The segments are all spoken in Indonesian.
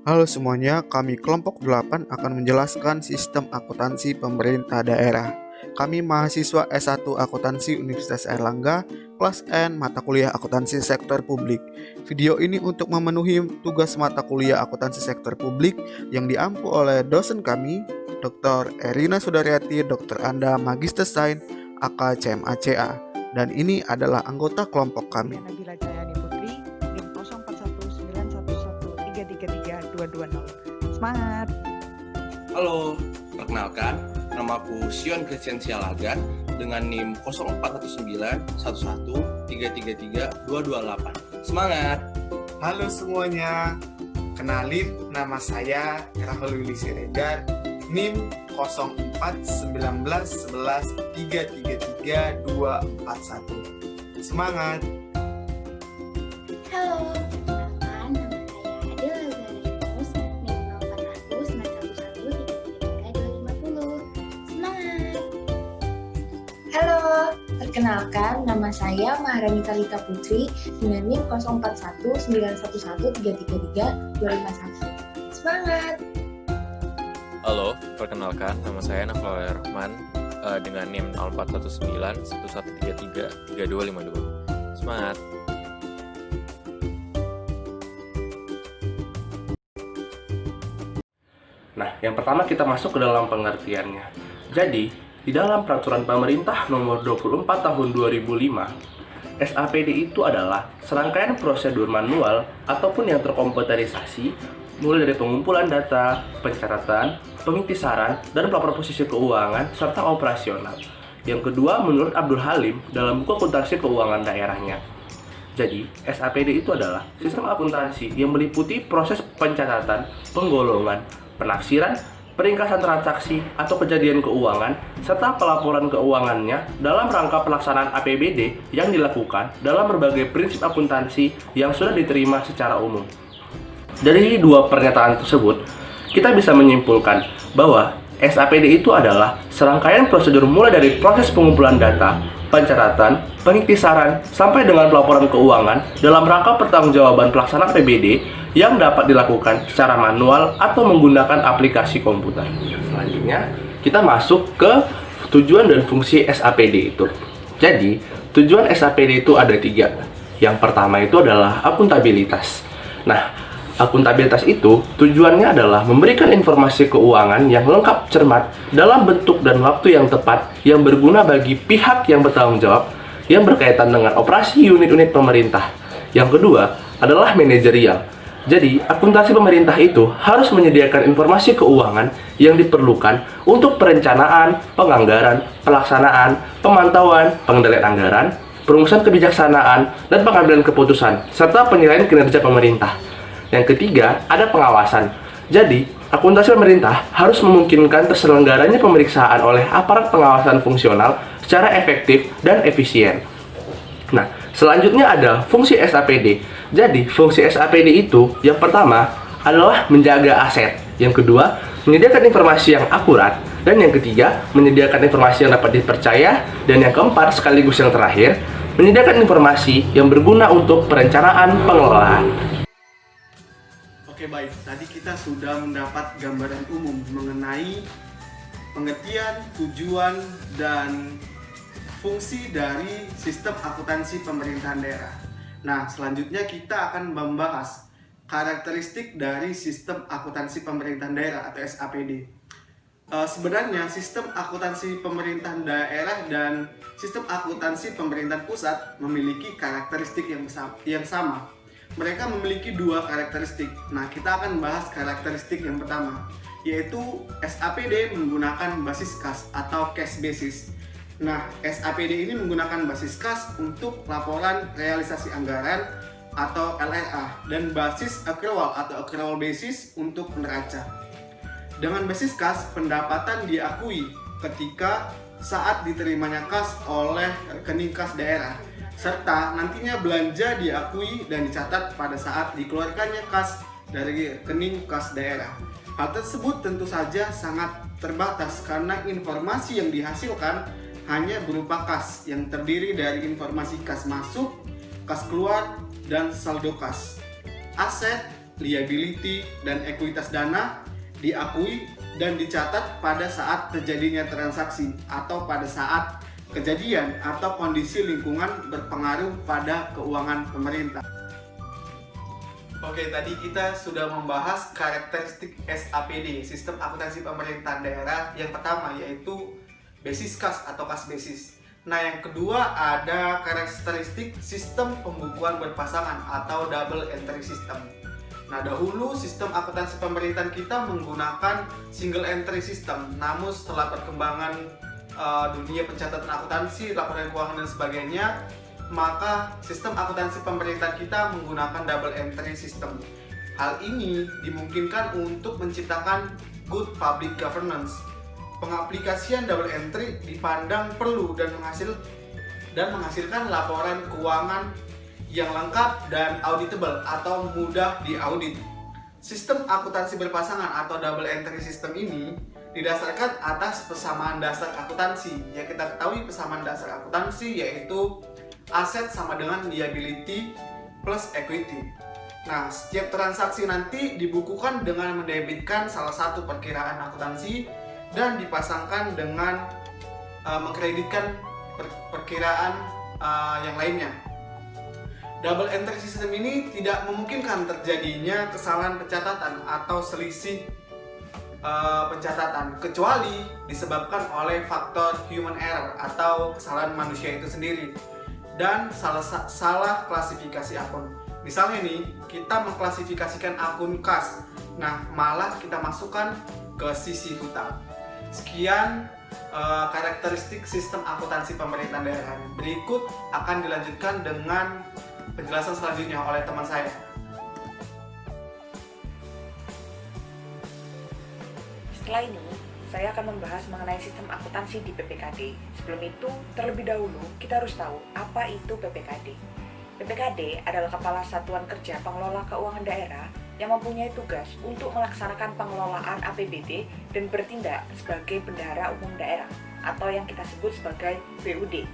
Halo semuanya, kami kelompok 8 akan menjelaskan sistem akuntansi pemerintah daerah. Kami mahasiswa S1 Akuntansi Universitas Airlangga, kelas N, mata kuliah akuntansi sektor publik. Video ini untuk memenuhi tugas mata kuliah akuntansi sektor publik yang diampu oleh dosen kami, Dr. Erina Sudaryati, Dr. Anda Magister Sains, AK CMACA. Dan ini adalah anggota kelompok kami. Nabila Jayani Putri, NIM 041911333220. Semangat! Halo, perkenalkan, namaku Sion Christian Sialagan dengan NIM 041911333228. Semangat! Halo semuanya, kenalin nama saya Rahul Willy Siregar, NIM 041911333241. Semangat! Halo, perkenalkan nama saya Adela Zarius, NIM 040091133250. Semangat! Halo, perkenalkan nama saya Maharani Talita Putri dengan NIM 041911333251. Semangat! Halo, perkenalkan nama saya Naflawi Rahman dengan NIM 041911333252. Semangat! Nah, yang pertama kita masuk ke dalam pengertiannya. Jadi, di dalam peraturan pemerintah nomor 24 tahun 2005, SAPD itu adalah serangkaian prosedur manual ataupun yang terkomputerisasi mulai dari pengumpulan data, pencatatan, pengintisaran, dan pelaporan posisi keuangan serta operasional. Yang kedua, menurut Abdul Halim dalam buku akuntansi keuangan daerahnya. Jadi, SAPD itu adalah sistem akuntansi yang meliputi proses pencatatan, penggolongan, penafsiran, peringkasan transaksi atau kejadian keuangan, serta pelaporan keuangannya dalam rangka pelaksanaan APBD yang dilakukan dalam berbagai prinsip akuntansi yang sudah diterima secara umum. Dari dua pernyataan tersebut, kita bisa menyimpulkan bahwa SAPD itu adalah serangkaian prosedur mulai dari proses pengumpulan data, pencatatan, pengiktisaran, sampai dengan pelaporan keuangan dalam rangka pertanggungjawaban pelaksanaan APBD yang dapat dilakukan secara manual atau menggunakan aplikasi komputer. Selanjutnya, kita masuk ke tujuan dan fungsi SAPD itu. Jadi, tujuan SAPD itu ada 3. Yang pertama itu adalah akuntabilitas. Nah, akuntabilitas itu tujuannya adalah memberikan informasi keuangan yang lengkap, cermat, dalam bentuk dan waktu yang tepat, yang berguna bagi pihak yang bertanggung jawab, yang berkaitan dengan operasi unit-unit pemerintah. Yang kedua adalah manajerial. Jadi, akuntansi pemerintah itu harus menyediakan informasi keuangan yang diperlukan untuk perencanaan, penganggaran, pelaksanaan, pemantauan, pengendalian anggaran, perumusan kebijaksanaan, dan pengambilan keputusan, serta penilaian kinerja pemerintah. Yang ketiga, ada pengawasan. Jadi, akuntansi pemerintah harus memungkinkan terselenggaranya pemeriksaan oleh aparat pengawasan fungsional secara efektif dan efisien. Nah, selanjutnya ada fungsi SAPD. Jadi, fungsi SAPD itu yang pertama adalah menjaga aset. Yang kedua, menyediakan informasi yang akurat. Dan yang ketiga, menyediakan informasi yang dapat dipercaya. Dan yang keempat, sekaligus yang terakhir, menyediakan informasi yang berguna untuk perencanaan pengelolaan. Oke baik, tadi kita sudah mendapat gambaran umum mengenai pengertian, tujuan, dan fungsi dari sistem akuntansi pemerintahan daerah. Nah, selanjutnya kita akan membahas karakteristik dari sistem akuntansi pemerintahan daerah atau SAPD. Sebenarnya sistem akuntansi pemerintahan daerah dan sistem akuntansi pemerintahan pusat memiliki karakteristik yang sama. Mereka memiliki dua karakteristik. Nah, kita akan bahas karakteristik yang pertama, yaitu SAPD menggunakan basis kas atau cash basis. Nah, SAPD ini menggunakan basis kas untuk laporan realisasi anggaran atau LRA dan basis accrual atau accrual basis untuk neraca. Dengan basis kas, pendapatan diakui ketika saat diterimanya kas oleh rekening kas daerah, serta nantinya belanja diakui dan dicatat pada saat dikeluarkannya kas dari rekening kas daerah. Hal tersebut tentu saja sangat terbatas karena informasi yang dihasilkan hanya berupa kas yang terdiri dari informasi kas masuk, kas keluar, dan saldo kas. Aset liability, dan ekuitas dana diakui dan dicatat pada saat terjadinya transaksi atau pada saat kejadian atau kondisi lingkungan berpengaruh pada keuangan pemerintah. Oke, tadi kita sudah membahas karakteristik SAPD, Sistem Akuntansi Pemerintahan Daerah. Yang pertama yaitu basis kas atau kas basis. Nah, yang kedua ada karakteristik sistem pembukuan berpasangan atau double entry system. Nah, dahulu sistem akuntansi pemerintahan kita menggunakan single entry system. Namun setelah perkembangan dunia pencatatan akuntansi, laporan keuangan dan sebagainya, maka sistem akuntansi pemerintahan kita menggunakan double entry system. Hal ini dimungkinkan untuk menciptakan good public governance. Pengaplikasian double entry dipandang perlu dan menghasilkan laporan keuangan yang lengkap dan auditable atau mudah diaudit. Sistem akuntansi berpasangan atau double entry system ini didasarkan atas persamaan dasar akuntansi. Yang kita ketahui persamaan dasar akuntansi yaitu aset sama dengan liability plus equity. Nah, setiap transaksi nanti dibukukan dengan mendebitkan salah satu perkiraan akuntansi dan dipasangkan dengan mengkreditkan perkiraan yang lainnya. Double entry system ini tidak memungkinkan terjadinya kesalahan pencatatan atau selisih pencatatan kecuali disebabkan oleh faktor human error atau kesalahan manusia itu sendiri dan salah klasifikasi akun. Misalnya nih, kita mengklasifikasikan akun kas, nah malah kita masukkan ke sisi hutang. Sekian karakteristik sistem akuntansi pemerintahan daerah. Berikut akan dilanjutkan dengan penjelasan selanjutnya oleh teman saya. Setelah ini, saya akan membahas mengenai sistem akuntansi di PPKD. Sebelum itu, terlebih dahulu kita harus tahu apa itu PPKD. PPKD adalah Kepala Satuan Kerja Pengelola Keuangan Daerah yang mempunyai tugas untuk melaksanakan pengelolaan APBD dan bertindak sebagai bendahara umum daerah atau yang kita sebut sebagai BUD.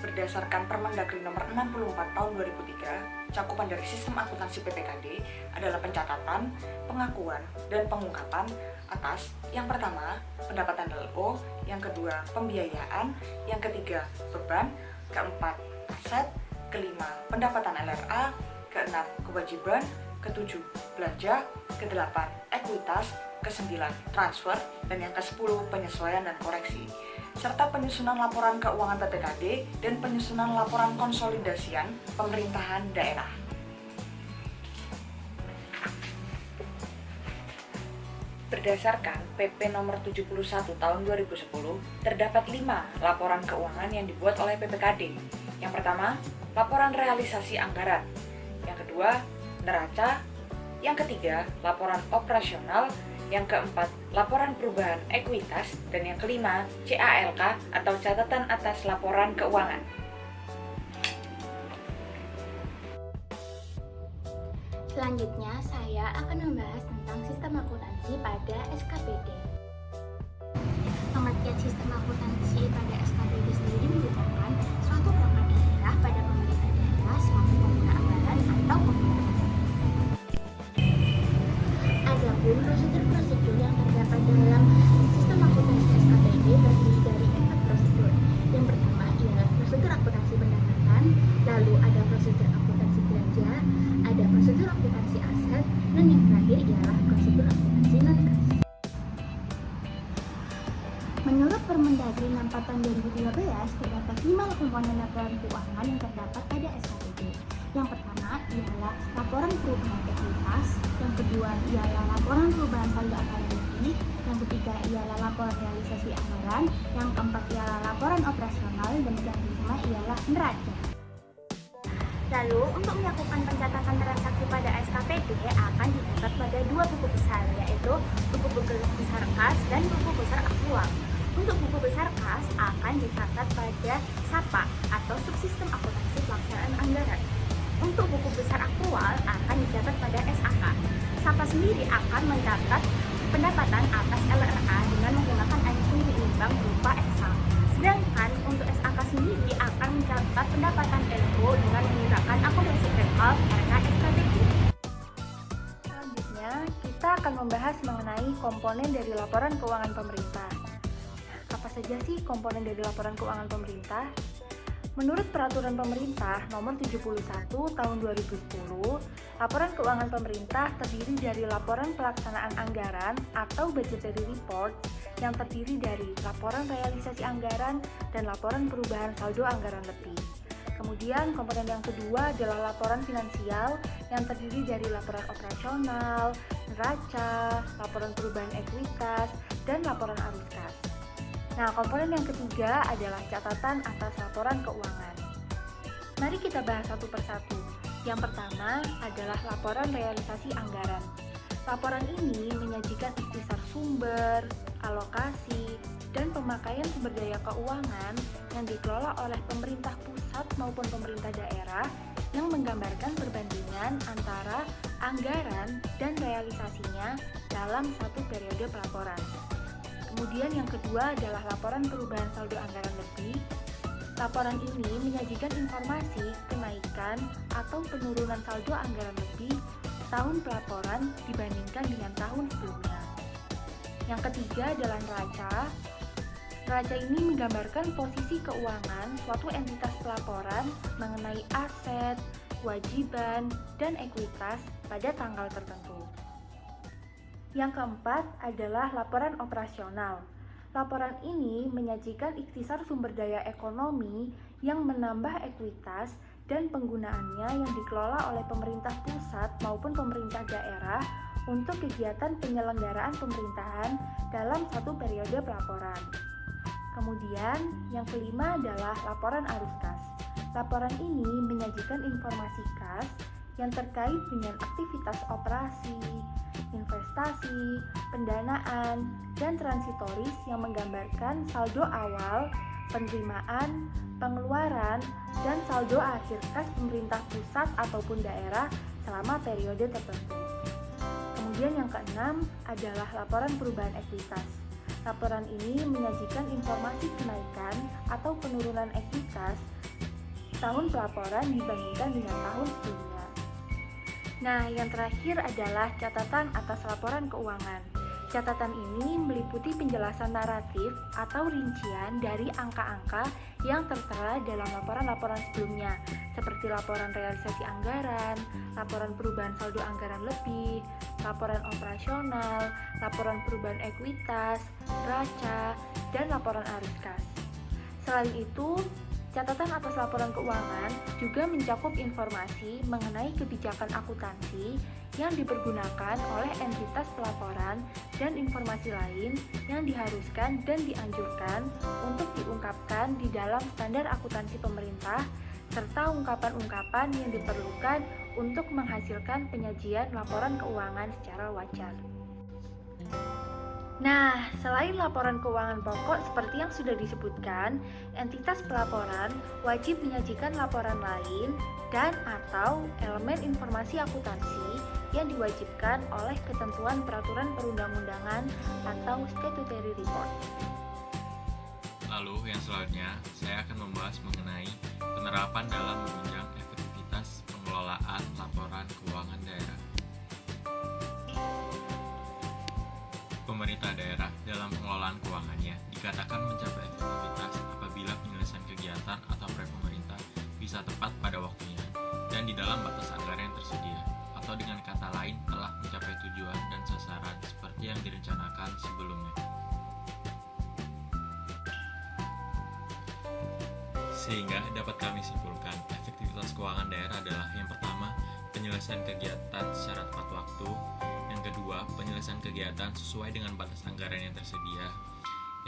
Berdasarkan Permendagri Nomor 64 Tahun 2003, cakupan dari sistem akuntansi PPKD adalah pencatatan, pengakuan, dan pengungkapan atas yang pertama, pendapatan LO, yang kedua, pembiayaan, yang ketiga, beban, keempat, aset, kelima, pendapatan LRA, keenam, kewajiban, ketujuh, belanja, kedelapan, ekuitas, kesembilan, transfer, dan yang ke-10, penyesuaian dan koreksi, serta penyusunan laporan keuangan PPKD dan penyusunan laporan konsolidasian pemerintahan daerah. Berdasarkan PP nomor 71 tahun 2010, terdapat 5 laporan keuangan yang dibuat oleh PPKD. Yang pertama, laporan realisasi anggaran. Yang kedua, neraca. Yang ketiga, laporan operasional. Yang keempat, laporan perubahan ekuitas. Dan yang kelima, CALK atau catatan atas laporan keuangan. Selanjutnya, saya akan membahas tentang sistem akuntansi pada SKPD. Pengertian sistem akuntansi pada SKPD sendiri merupakan suatu perangkat daerah pada pemerintah daerah selaku pengguna anggaran atau pengguna anggaran. Adapun prosedur-prosedur yang terdapat dalam sistem akuntansi SKPD terdiri dari 4 prosedur. Yang pertama ialah prosedur akuntansi pendapatan, lalu ada prosedur akuntansi belanja, ada prosedur akuntansi aset, dan yang terakhir ialah prosedur akuntansi non-kas. Menurut Permendagri 64 tahun 2013, terdapat 5 komponen laporan keuangan yang terdapat pada SKPD. Yang pertama ialah laporan perubahan ekuitas, yang kedua ialah laporan perubahan saldo akademik, yang ketiga ialah laporan realisasi anggaran, yang keempat ialah laporan operasional, dan yang kelima ialah neraca. Lalu, untuk melakukan pencatatan transaksi pada SKPD akan dicatat pada 2 buku besar, yaitu buku besar kas dan buku besar aktual. Untuk buku besar kas akan dicatat pada SAPA atau Subsistem Akuntansi Pelaksanaan Anggaran. Untuk buku besar aktual akan dicatat pada SAK. SAPA sendiri akan mencatat pendapatan atas LRA dengan menggunakan item imbang berupa Excel. Sedangkan untuk SAK sendiri akan mencatat pendapatan LO membahas mengenai komponen dari laporan keuangan pemerintah. Apa saja sih komponen dari laporan keuangan pemerintah? Menurut Peraturan Pemerintah Nomor 71 Tahun 2010, laporan keuangan pemerintah terdiri dari laporan pelaksanaan anggaran atau budgetary report yang terdiri dari laporan realisasi anggaran dan laporan perubahan saldo anggaran lebih. Kemudian komponen yang kedua adalah laporan finansial yang terdiri dari laporan operasional, neraca, laporan perubahan ekuitas, dan laporan arus kas. Nah, komponen yang ketiga adalah catatan atas laporan keuangan. Mari kita bahas satu persatu. Yang pertama adalah laporan realisasi anggaran. Laporan ini menyajikan ikhtisar sumber, alokasi, dan pemakaian sumber daya keuangan yang dikelola oleh pemerintah pusat maupun pemerintah daerah yang menggambarkan perbandingan antara anggaran dan realisasinya dalam satu periode pelaporan. Kemudian yang kedua adalah laporan perubahan saldo anggaran lebih. Laporan ini menyajikan informasi kenaikan atau penurunan saldo anggaran lebih tahun pelaporan dibandingkan dengan tahun sebelumnya. Yang ketiga adalah neraca. Neraca ini menggambarkan posisi keuangan suatu entitas pelaporan mengenai aset, kewajiban, dan ekuitas pada tanggal tertentu. Yang keempat adalah laporan operasional. Laporan ini menyajikan ikhtisar sumber daya ekonomi yang menambah ekuitas dan penggunaannya yang dikelola oleh pemerintah pusat maupun pemerintah daerah untuk kegiatan penyelenggaraan pemerintahan dalam satu periode pelaporan. Kemudian, yang kelima adalah laporan arus kas. Laporan ini menyajikan informasi kas yang terkait dengan aktivitas operasi, investasi, pendanaan, dan transitoris yang menggambarkan saldo awal, penerimaan, pengeluaran, dan saldo akhir kas pemerintah pusat ataupun daerah selama periode tertentu. Kemudian yang keenam adalah laporan perubahan ekuitas. Laporan ini menyajikan informasi kenaikan atau penurunan ekuitas tahun pelaporan dibandingkan dengan tahun sebelumnya. Nah, yang terakhir adalah catatan atas laporan keuangan. Catatan ini meliputi penjelasan naratif atau rincian dari angka-angka yang tertera dalam laporan-laporan sebelumnya, seperti laporan realisasi anggaran, laporan perubahan saldo anggaran lebih, laporan operasional, laporan perubahan ekuitas, neraca, dan laporan arus kas. Selain itu, catatan atas laporan keuangan juga mencakup informasi mengenai kebijakan akuntansi yang dipergunakan oleh entitas pelaporan dan informasi lain yang diharuskan dan dianjurkan untuk diungkapkan di dalam standar akuntansi pemerintah serta ungkapan-ungkapan yang diperlukan untuk menghasilkan penyajian laporan keuangan secara wajar. Nah, selain laporan keuangan pokok seperti yang sudah disebutkan, entitas pelaporan wajib menyajikan laporan lain dan atau elemen informasi akuntansi yang diwajibkan oleh ketentuan peraturan perundang-undangan atau statutory report. Lalu yang selanjutnya, saya akan membahas mengenai penerapan dalam menunjang efektivitas pengelolaan laporan keuangan daerah. Pemerintah daerah dalam pengelolaan keuangannya dikatakan mencapai efektivitas apabila penyelesaian kegiatan atau proyek pemerintah bisa tepat pada waktunya dan di dalam batas anggaran yang tersedia, atau dengan kata lain telah mencapai tujuan dan sasaran seperti yang direncanakan sebelumnya. Sehingga dapat kami simpulkan, efektivitas keuangan daerah adalah yang pertama, penyelesaian kegiatan secara tepat waktu. Yang kedua, penyelesaian kegiatan sesuai dengan batas anggaran yang tersedia.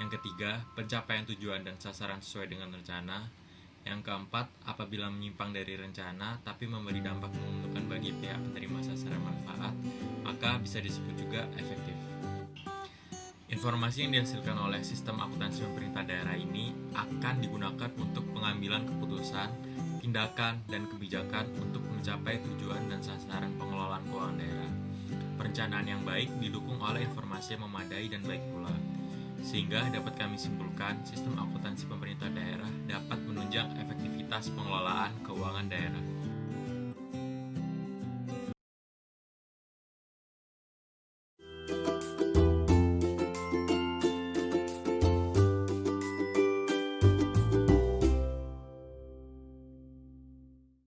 Yang ketiga, pencapaian tujuan dan sasaran sesuai dengan rencana. Yang keempat, apabila menyimpang dari rencana tapi memberi dampak menguntungkan bagi pihak penerima sasaran manfaat, maka bisa disebut juga efektif. Informasi yang dihasilkan oleh sistem akuntansi pemerintah daerah ini akan digunakan untuk pengambilan keputusan, tindakan, dan kebijakan untuk mencapai tujuan dan sasaran pengelolaan keuangan daerah. Perencanaan yang baik didukung oleh informasi yang memadai dan baik pula, sehingga dapat kami simpulkan sistem akuntansi pemerintah daerah dapat menunjang efektivitas pengelolaan keuangan daerah.